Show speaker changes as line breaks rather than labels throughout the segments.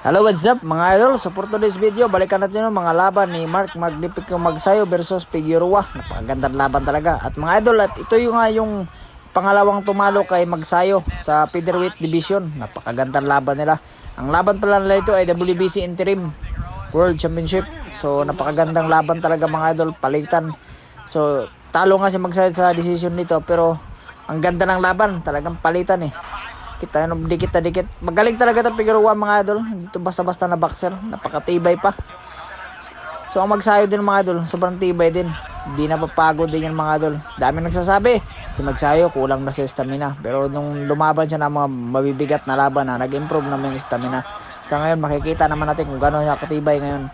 Hello, what's up mga idol? So for today's video, balikan natin yung mga laban ni Mark Magnifico Magsayo versus Figueroa. Napakagandang laban talaga. At mga idol, at ito yung yung pangalawang tumalo kay Magsayo sa featherweight division. Napakagandang laban nila. Ang laban pala nila ito ay WBC Interim World Championship. So napakagandang laban talaga mga idol, palitan. So talo nga si Magsayo sa decision nito, pero ang ganda ng laban, talagang palitan eh. Kita no, dikit. Magaling talaga 'tong Figueroa mga idol. Dito basta-basta na boxer, napakatibay pa. So ang Magsayo din mga idol, sobrang tibay din. Hindi na papagod din yan mga idol. Dami nagsasabi, si Magsayo kulang na sa stamina. Pero nung lumaban siya ng mga mabibigat na laban na, nag-improve naman yung stamina. Sa ngayon makikita naman natin kung gano'n siya katibay ngayon.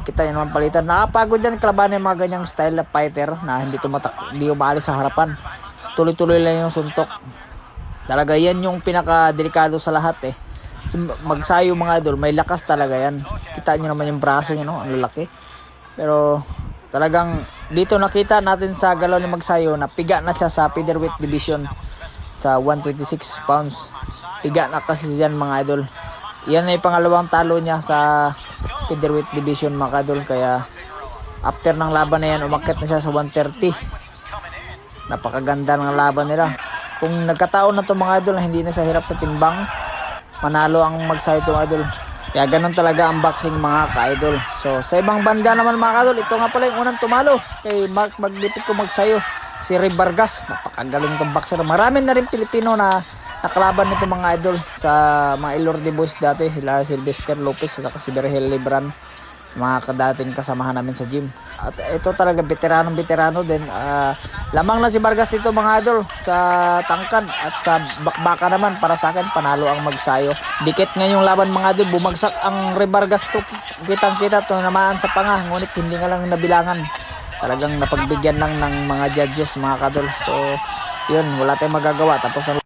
Kita yun naman palitan. Nakapagod yan kalaban yung mga ganyang style of fighter na hindi umaalis sa harapan. Tuloy-tuloy lang yung suntok. Talaga yan yung pinaka-delikado sa lahat eh. Magsayo mga idol, may lakas talaga yan. Kita nyo naman yung braso niya, no? Ang lalaki. Pero talagang dito nakita natin sa galaw ni Magsayo na piga na siya sa featherweight division sa 126 pounds. Piga na kasi dyan mga idol. Yan ay pangalawang talo niya sa featherweight division mga idol. Kaya after ng laban na yan, umakyat na siya sa 130. Napakaganda ng laban nila. Kung nagkataon na to mga idol na hindi na sa hirap sa timbang, manalo ang Magsayo itong idol. Kaya ganun talaga ang boxing mga ka-idol. So sa ibang banda naman mga ka-idol, ito nga pala yung unang tumalo kay Mark Magnifico Magsayo, si Ray Vargas. Napakagaling itong boxer. Marami na rin Pilipino na nakalaban nito mga idol sa mga Ilorde Boys dati, sila Sylvester Lopez at si Berhel Lebran, mga kadating kasamahan namin sa gym. At ito talaga veterano din. Lamang na si Vargas dito mga idol sa tangkan, at sa bakbaka naman para sa akin panalo ang Magsayo. Dikit ngayong laban mga idol, bumagsak ang Ray Vargas to, kitang-kita to namaan sa panga, ngunit hindi nga lang nabilangan. Talagang napagbigyan lang ng mga judges mga kadol. So yun, wala tayong magagawa. Tapos